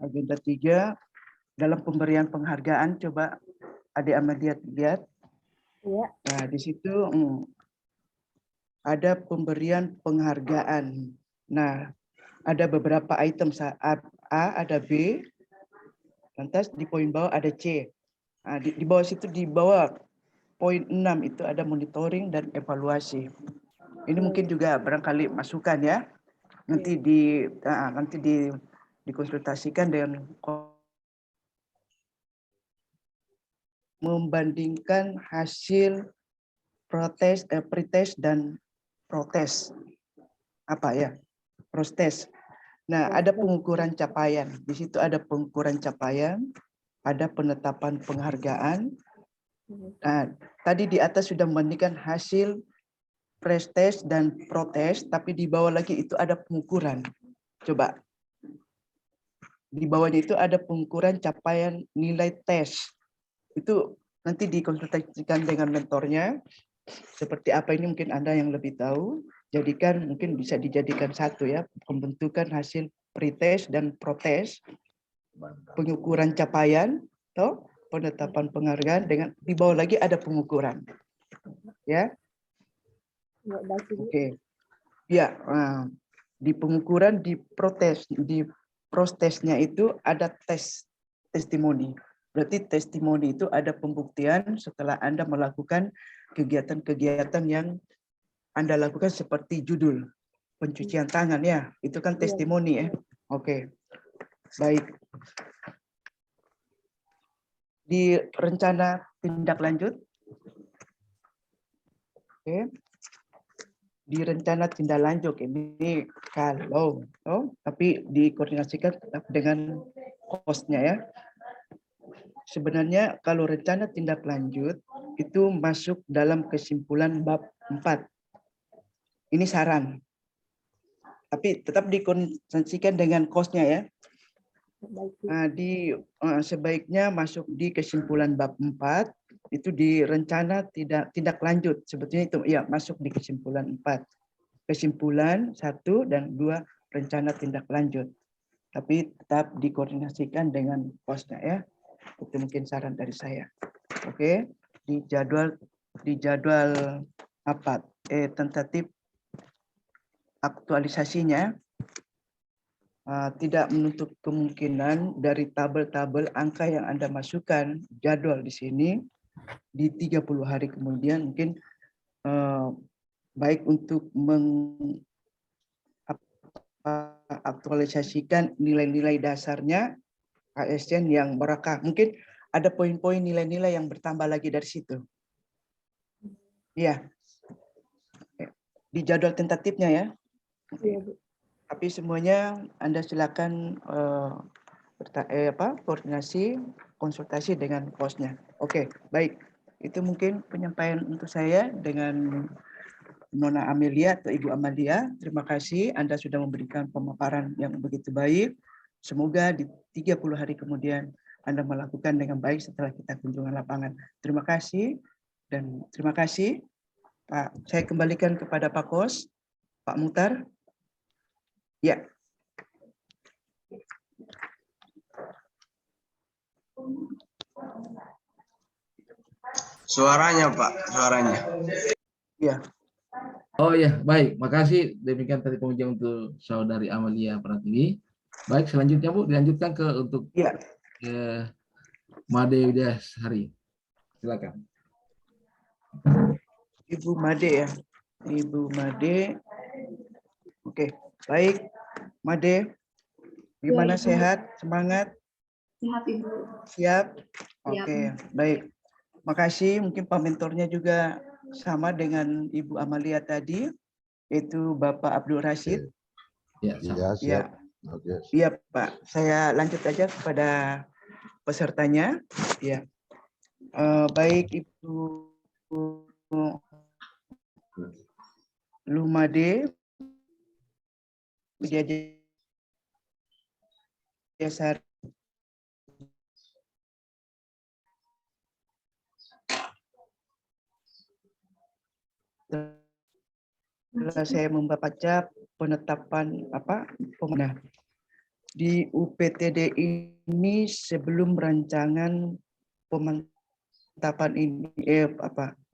Agenda 3 dalam pemberian penghargaan, coba Adik Amalia lihat. Ya. Nah, di situ ada pemberian penghargaan. Nah, ada beberapa item, A, ada B, lantas di poin bawah ada C. Nah, di bawah situ, di bawah poin 6 itu ada monitoring dan evaluasi. Ini mungkin juga barangkali masukan ya. Nanti dikonsultasikan dengan membandingkan hasil pretest dan protes. Apa ya? Proses. Nah, ada pengukuran capaian. Di situ ada pengukuran capaian, ada penetapan penghargaan. Nah, tadi di atas sudah membandingkan hasil pretest dan protes, tapi di bawah lagi itu ada pengukuran. Coba. Di bawahnya itu ada pengukuran capaian nilai tes. Itu nanti dikonsultasikan dengan mentornya. Seperti apa ini mungkin Anda yang lebih tahu. Jadikan mungkin bisa dijadikan satu ya, pembentukan hasil pretest dan protes, pengukuran capaian, toh, penetapan penghargaan, dengan di bawah lagi ada pengukuran. Ya. Oke. Ya, di pengukuran, di prosesnya itu ada testimoni. Berarti testimoni itu ada pembuktian setelah Anda melakukan kegiatan-kegiatan yang Anda lakukan seperti judul pencucian tangan ya, itu kan testimoni ya. Oke. Baik. Di rencana tindak lanjut. Oke. Di rencana tindak lanjut ini kalau tapi dikoordinasikan tetap dengan kosnya ya. Sebenarnya kalau rencana tindak lanjut itu masuk dalam kesimpulan bab 4. Ini saran. Tapi tetap dikoordinasikan dengan kosnya ya. Nah, sebaiknya masuk di kesimpulan bab 4 itu di rencana tindak lanjut. Sebetulnya itu ya masuk di kesimpulan 4. Kesimpulan 1 dan 2 rencana tindak lanjut. Tapi tetap dikoordinasikan dengan kosnya ya. Itu mungkin saran dari saya. Oke, di jadwal tentatif aktualisasinya tidak menutup kemungkinan dari tabel-tabel angka yang Anda masukkan jadwal di sini di 30 hari kemudian mungkin baik untuk mengaktualisasikan nilai-nilai dasarnya ASN yang berakah. Mungkin ada poin-poin nilai-nilai yang bertambah lagi dari situ. Iya. Di jadwal tentatifnya ya. Iya, Bu. Tapi semuanya Anda silakan koordinasi, konsultasi dengan posnya. Oke, baik. Itu mungkin penyampaian untuk saya dengan Nona Amelia atau Ibu Amalia. Terima kasih Anda sudah memberikan pemaparan yang begitu baik. Semoga di 30 hari kemudian Anda melakukan dengan baik setelah kita kunjungan lapangan. Terima kasih dan terima kasih Pak. Saya kembalikan kepada Pak Kos, Pak Muhtar. Ya. Suaranya Pak, suaranya. Ya. Oh ya, baik. Makasih. Demikian tadi pengujian untuk Saudari Amalia Pratiwi. Baik, selanjutnya Bu, dilanjutkan ke untuk Ya. Made Widyasari. Silakan. Ibu Made ya. Ibu Made. Oke, baik. Made, gimana, Ya, Ibu. sehat? Semangat? Sehat, Ibu. Siap? Siap. Oke, baik. Makasih. Mungkin Pak mentornya juga sama dengan Ibu Amalia tadi, yaitu Bapak Abdul Rashid. Ya, Iya, Ya, siap. Oke. iya Pak. Saya lanjut aja kepada pesertanya. Ya, baik Ibu Lumade Widyasari. Setelah saya membaca penetapan pemenang di UPTD ini sebelum rancangan penetapan ini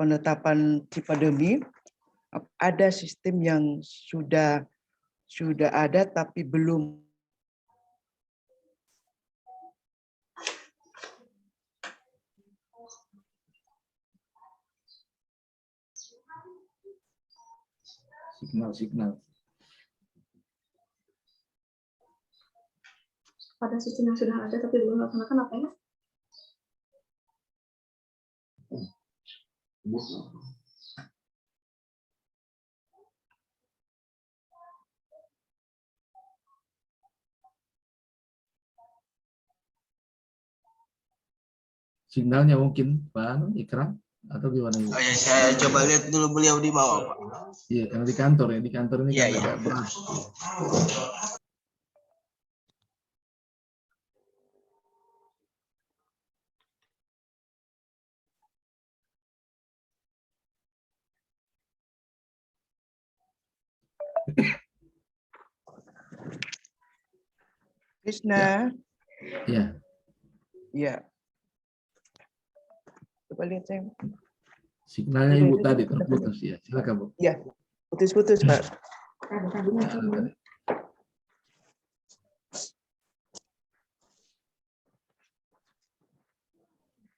penetapan Cipademi, ada sistem yang sudah ada tapi belum signal. Pada sistem yang sudah ada tapi belum dilaksanakan apa ya? Signalnya mungkin Pak Ikram atau gimana? Oh ya, saya coba lihat dulu beliau di bawah Pak. Iya, karena di kantor ya, di kantor ini Iya, kan iya. agak berat. Krishna. Iya. Iya. Coba lihat saya. Signalnya Ibu tadi terputus ya. Silakan Bu. Iya, putus-putus Pak.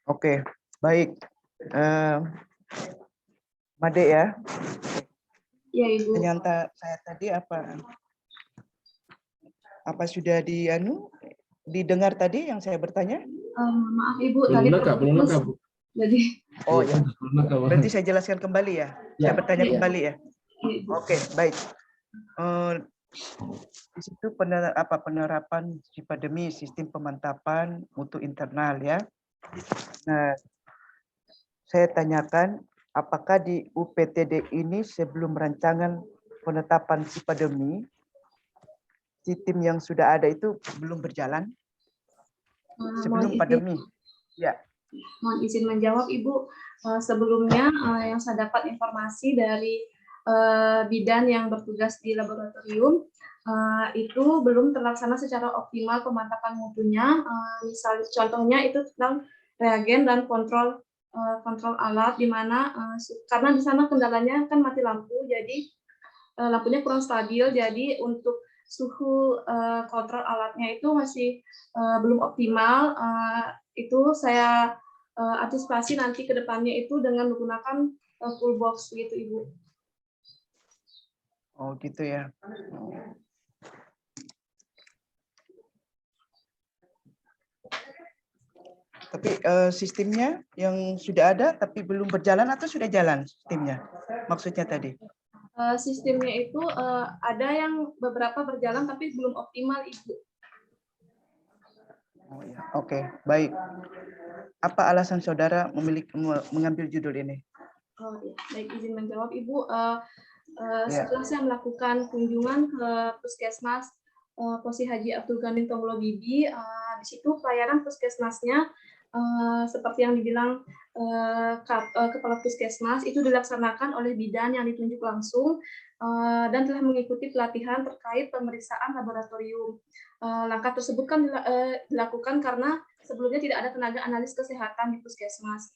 Oke, baik. Made ya. Ya, Ibu. Ternyata saya tadi apa sudah didengar tadi yang saya bertanya? Maaf Ibu, Belum tadi lengkap, belum terputus. lengkap Bu. Jadi, Oh ya, Belum lengkap. berarti saya jelaskan kembali ya. Saya bertanya iya. kembali ya. iya, Ibu. Oke, baik. Di situ penerapan Cipademi sistem pemantapan mutu internal ya. Nah, saya tanyakan apakah di UPTD ini sebelum rancangan penetapan Cipademi sistem yang sudah ada itu belum berjalan sebelum pandemi? Ya. Mohon izin menjawab Ibu. Sebelumnya yang saya dapat informasi dari bidan yang bertugas di laboratorium itu belum terlaksana secara optimal pemantapan mutunya. Misalnya contohnya itu tentang reagen dan kontrol alat, di mana karena di sana kendalanya kan mati lampu, jadi lampunya kurang stabil. Jadi untuk suhu kontrol alatnya itu masih belum optimal. Itu saya antisipasi nanti ke depannya itu dengan menggunakan full box gitu Ibu. Oh gitu ya. Tapi sistemnya yang sudah ada tapi belum berjalan atau sudah jalan sistemnya? Maksudnya tadi? Sistemnya itu ada yang beberapa berjalan tapi belum optimal Ibu. Oh, ya. Oke, baik. Apa alasan saudara mengambil judul ini? Oh, ya. Baik, izin menjawab Ibu. Ya. Setelah saya melakukan kunjungan ke Puskesmas Posi Haji Abdul Ghani Tonglo Bibi, di situ pelayanan puskesmasnya seperti yang dibilang Kepala Puskesmas itu dilaksanakan oleh bidan yang ditunjuk langsung dan telah mengikuti pelatihan terkait pemeriksaan laboratorium. Langkah tersebut kan dilakukan karena sebelumnya tidak ada tenaga analis kesehatan di Puskesmas.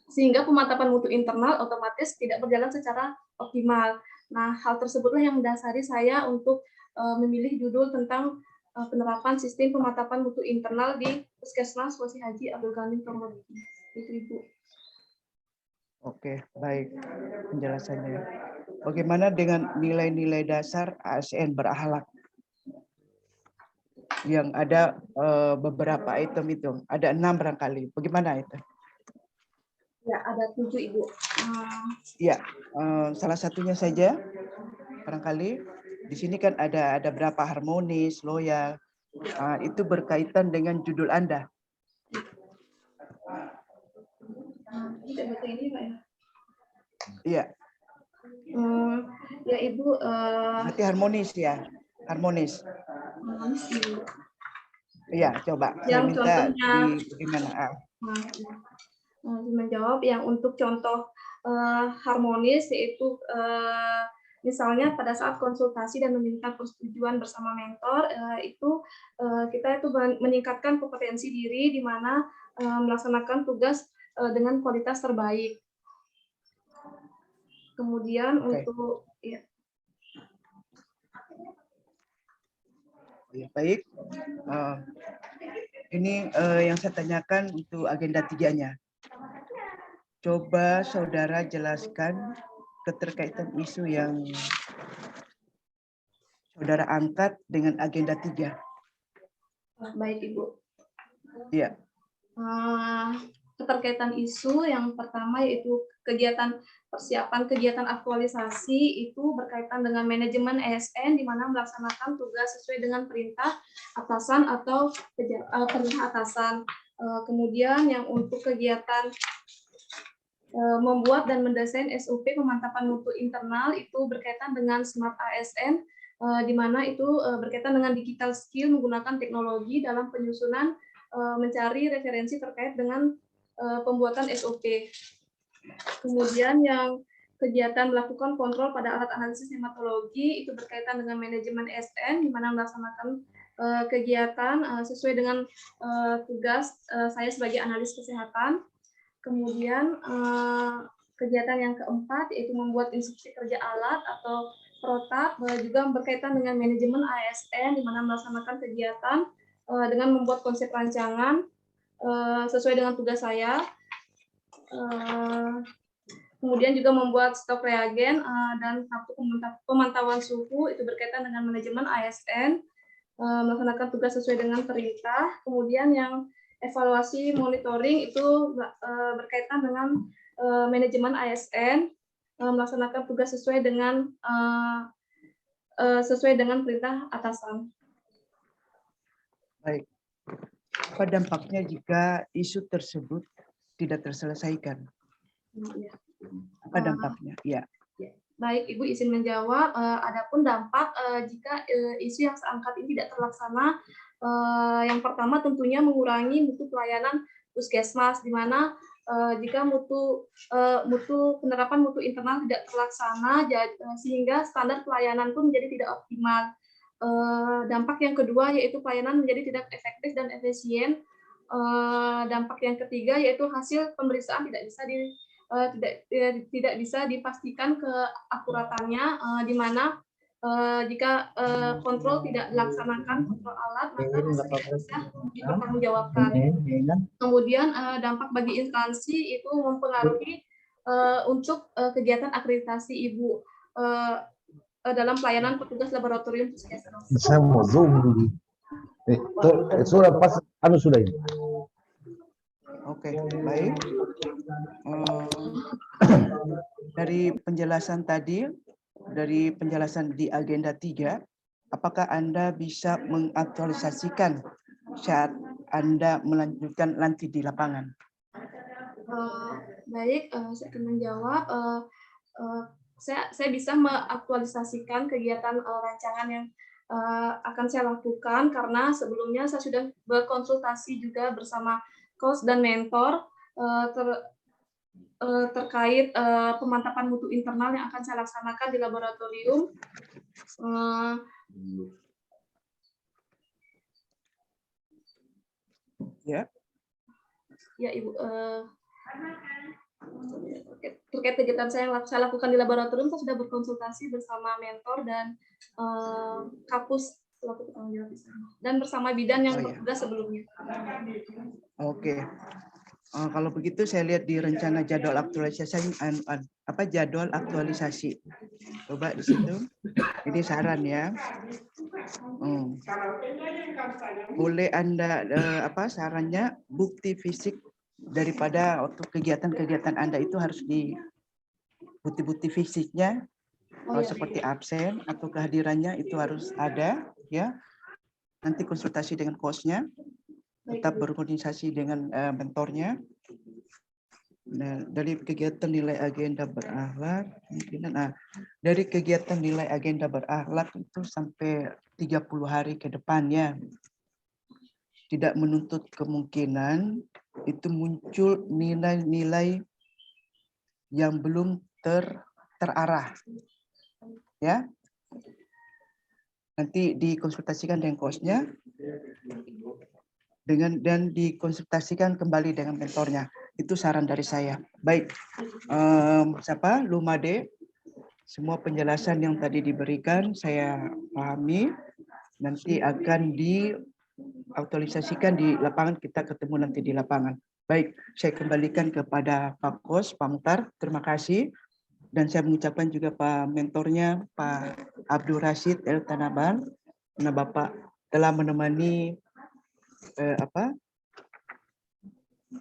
Sehingga pemantapan mutu internal otomatis tidak berjalan secara optimal. Nah, hal tersebutlah yang mendasari saya untuk memilih judul tentang penerapan sistem pemantapan mutu internal di Puskesmas Posi Haji Abdul Ghani Tonglo Bibi. Itu Ibu. Oke, baik penjelasannya. Bagaimana dengan nilai-nilai dasar ASN berakhlak? Yang ada beberapa item itu, ada 6 barangkali. Bagaimana itu? Ya, ada 7 Ibu. Ya, salah satunya saja barangkali. Di sini kan ada berapa harmonis, loyal. Itu berkaitan dengan judul Anda. Iya. Ya Ibu. Berarti harmonis ya, harmonis. Harmonis Ibu. Iya, coba. Yang saya minta contohnya. bagaimana? Menjawab yang untuk contoh harmonis yaitu misalnya pada saat konsultasi dan meminta persetujuan bersama mentor kita itu meningkatkan kompetensi diri di mana melaksanakan tugas dengan kualitas terbaik. Kemudian untuk ya. Baik, ini yang saya tanyakan untuk agenda 3-nya. Coba saudara jelaskan keterkaitan isu yang saudara angkat dengan agenda 3. Baik Ibu. Iya. Keterkaitan isu yang pertama yaitu persiapan kegiatan aktualisasi itu berkaitan dengan manajemen ASN di mana melaksanakan tugas sesuai dengan perintah atasan atau perintah atasan. Kemudian yang untuk kegiatan membuat dan mendesain SOP pemantapan mutu internal itu berkaitan dengan Smart ASN di mana itu berkaitan dengan digital skill menggunakan teknologi dalam penyusunan mencari referensi terkait dengan pembuatan SOP. Kemudian yang kegiatan melakukan kontrol pada alat analisis hematologi itu berkaitan dengan manajemen SN di mana melaksanakan kegiatan sesuai dengan tugas saya sebagai analis kesehatan. Kemudian kegiatan yang keempat yaitu membuat instruksi kerja alat atau protap juga berkaitan dengan manajemen ASN di mana melaksanakan kegiatan dengan membuat konsep rancangan sesuai dengan tugas saya. Kemudian juga membuat stok reagen dan kartu pemantauan suhu itu berkaitan dengan manajemen ASN, melaksanakan tugas sesuai dengan perintah. Kemudian yang evaluasi monitoring itu berkaitan dengan manajemen ASN, melaksanakan tugas sesuai dengan perintah atasan. Baik. Apa dampaknya jika isu tersebut tidak terselesaikan? Apa dampaknya? Ya. Baik, Ibu izin menjawab. Adapun dampak jika isu yang saya angkat ini tidak terlaksana, yang pertama tentunya mengurangi mutu pelayanan puskesmas, di mana jika penerapan mutu internal tidak terlaksana, sehingga standar pelayanan pun menjadi tidak optimal. Dampak yang kedua yaitu pelayanan menjadi tidak efektif dan efisien. Dampak yang ketiga yaitu hasil pemeriksaan tidak bisa dipastikan keakuratannya, di mana Jika kontrol tidak dilaksanakan, kontrol alat, maka hasilnya bisa dipertanggungjawabkan. Kemudian dampak bagi instansi itu mempengaruhi untuk kegiatan akreditasi Ibu dalam pelayanan petugas laboratorium puskesmas. Saya mau zoom dulu. Sudah pas, sudah ini. Oke, baik. Dari penjelasan tadi, dari penjelasan di agenda 3, apakah Anda bisa mengaktualisasikan saat Anda melanjutkan nanti di lapangan? Baik, saya akan menjawab. Saya bisa mengaktualisasikan kegiatan rancangan yang akan saya lakukan karena sebelumnya saya sudah berkonsultasi juga bersama coach dan mentor terkait pemantapan mutu internal yang akan saya laksanakan di laboratorium. Ya. Ya, Ibu. Terkait kegiatan saya yang saya lakukan di laboratorium, saya sudah berkonsultasi bersama mentor dan kapus dan bersama bidan yang bertugas sebelumnya. Oke. Kalau begitu saya lihat di rencana jadwal aktualisasi jadwal aktualisasi. Coba di situ. Ini saran ya. Boleh Anda sarannya bukti fisik daripada waktu kegiatan-kegiatan Anda itu harus di bukti-bukti fisiknya seperti absen atau kehadirannya itu harus ada ya. Nanti konsultasi dengan coach-nya. Tetap berkoordinasi dengan mentornya. Nah, dari kegiatan nilai agenda berakhlak, dari kegiatan nilai agenda berakhlak itu sampai 30 hari ke depannya. Tidak menuntut kemungkinan itu muncul nilai-nilai yang belum terarah. Ya. Nanti dikonsultasikan dengan coach-nya. Dan dikonsultasikan kembali dengan mentornya. Itu saran dari saya. Baik, Lumade, semua penjelasan yang tadi diberikan saya pahami. Nanti akan diaktualisasikan di lapangan, kita ketemu nanti di lapangan. Baik, saya kembalikan kepada Pak Kos, Pak Mukhtar, terima kasih. Dan saya mengucapkan juga Pak mentornya, Pak Abdul Rashid El Tanaban, karena Bapak telah menemani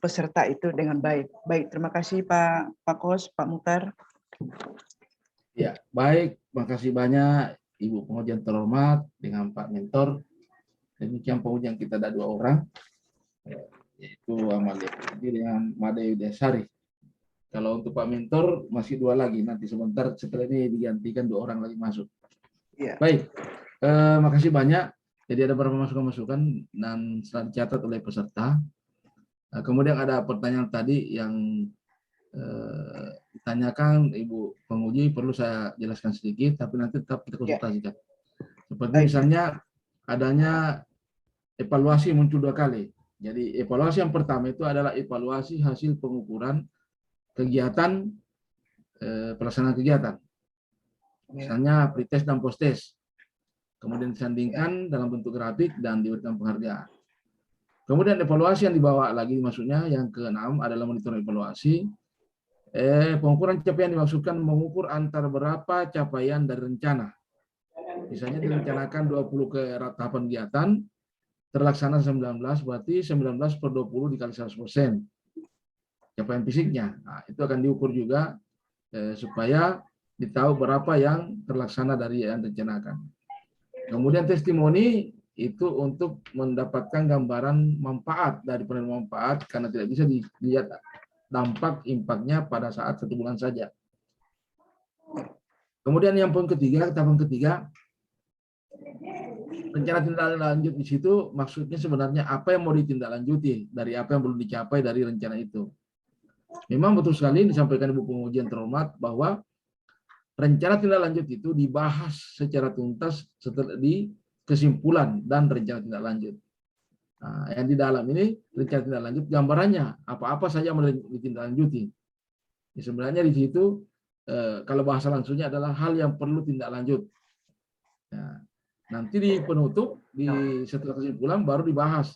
peserta itu dengan baik. Baik, terima kasih Pak Kos, Pak Mukhtar. Ya, baik. Makasih banyak Ibu pengujian terhormat dengan Pak mentor. Demikian pengujian kita ada 2 orang, yaitu Amalia dengan Made Yudesari. Kalau untuk Pak mentor masih 2 lagi. Nanti sebentar setelah ini digantikan 2 orang lagi masuk. Ya. Baik, makasih banyak. Jadi ada beberapa masukan-masukan dan setelah dicatat oleh peserta. Kemudian ada pertanyaan tadi yang ditanyakan Ibu penguji, perlu saya jelaskan sedikit, tapi nanti tetap kita konsultasikan. Seperti misalnya adanya evaluasi muncul 2 kali. Jadi evaluasi yang pertama itu adalah evaluasi hasil pengukuran kegiatan pelaksanaan kegiatan. Misalnya pretest dan post-test. Kemudian disandingkan dalam bentuk grafik dan diberikan penghargaan. Kemudian evaluasi yang dibawa lagi, maksudnya yang ke-6 adalah monitoring evaluasi. Pengukuran capaian dimaksudkan mengukur antar berapa capaian dari rencana. Misalnya direncanakan 20 ke tahapan kegiatan, terlaksana 19, berarti 19 per 20 dikali 100%. Capaian fisiknya. Nah, itu akan diukur juga supaya ditahu berapa yang terlaksana dari yang direncanakan. Kemudian testimoni itu untuk mendapatkan gambaran manfaat dari penerima manfaat, karena tidak bisa dilihat dampak impaknya pada saat 1 bulan saja. Kemudian yang poin ketiga, tahapan ketiga, rencana tindak lanjut di situ maksudnya sebenarnya apa yang mau ditindaklanjuti dari apa yang belum dicapai dari rencana itu. Memang betul sekali disampaikan Ibu pengujian terhormat bahwa rencana tindak lanjut itu dibahas secara tuntas setelah di kesimpulan dan rencana tindak lanjut. Nah, yang di dalam ini rencana tindak lanjut gambarannya apa-apa saja yang ditindaklanjuti. Sebenarnya di situ kalau bahasa langsungnya adalah hal yang perlu tindak lanjut. Ya. Nanti di penutup, setelah kesimpulan baru dibahas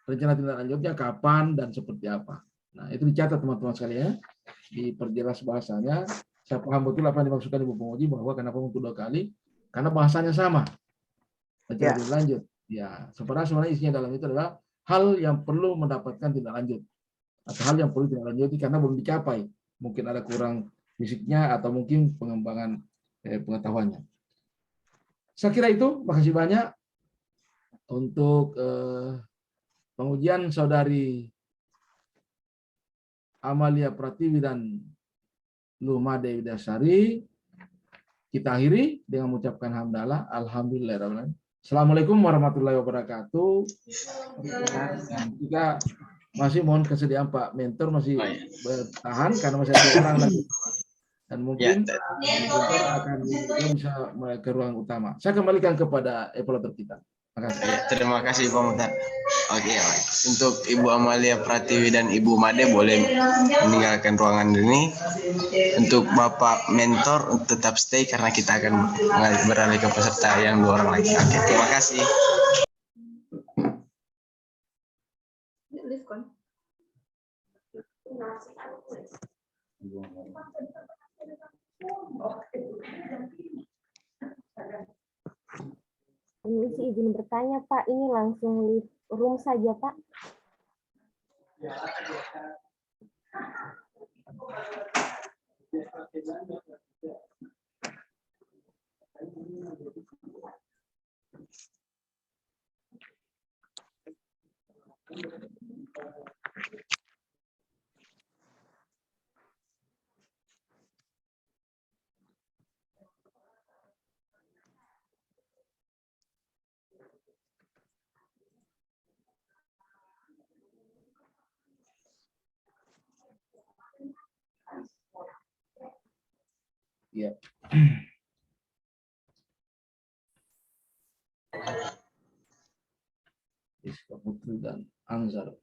rencana tindak lanjutnya kapan dan seperti apa. Nah, itu dicatat teman-teman sekalian, diperjelas bahasanya. Saya paham betul apa yang dimaksudkan Ibu Penguji bahwa kenapa untuk 2 kali, karena bahasanya sama. Rencana tindak lanjut. Ya, sebenarnya isinya dalam itu adalah hal yang perlu mendapatkan tindak lanjut atau hal yang perlu tindak lanjuti karena belum dicapai. Mungkin ada kurang fisiknya atau mungkin pengembangan pengetahuannya. Saya kira itu. Makasih banyak untuk pengujian saudari Amalia Pratiwi dan Lumade Widasari. Kita akhiri dengan mengucapkan hamdalah. Alhamdulillah. Assalamualaikum warahmatullahi wabarakatuh. Dan juga masih mohon kesediaan Pak Mentor masih bertahan karena masih ada orang lagi. Dan mungkin mentor akan bisa ke ruang utama. Saya kembalikan kepada evaluator kita. Terima kasih. Ya, terima kasih Pak Muhtar. Oke, untuk Ibu Amalia Pratiwi dan Ibu Made boleh meninggalkan ruangan ini. Untuk Bapak Mentor tetap stay karena kita akan beralih ke peserta yang 2 orang lagi. Oke, terima kasih. Ini sih izin bertanya Pak, ini langsung live room saja Pak. Ya. Iska Putri dan Anzar.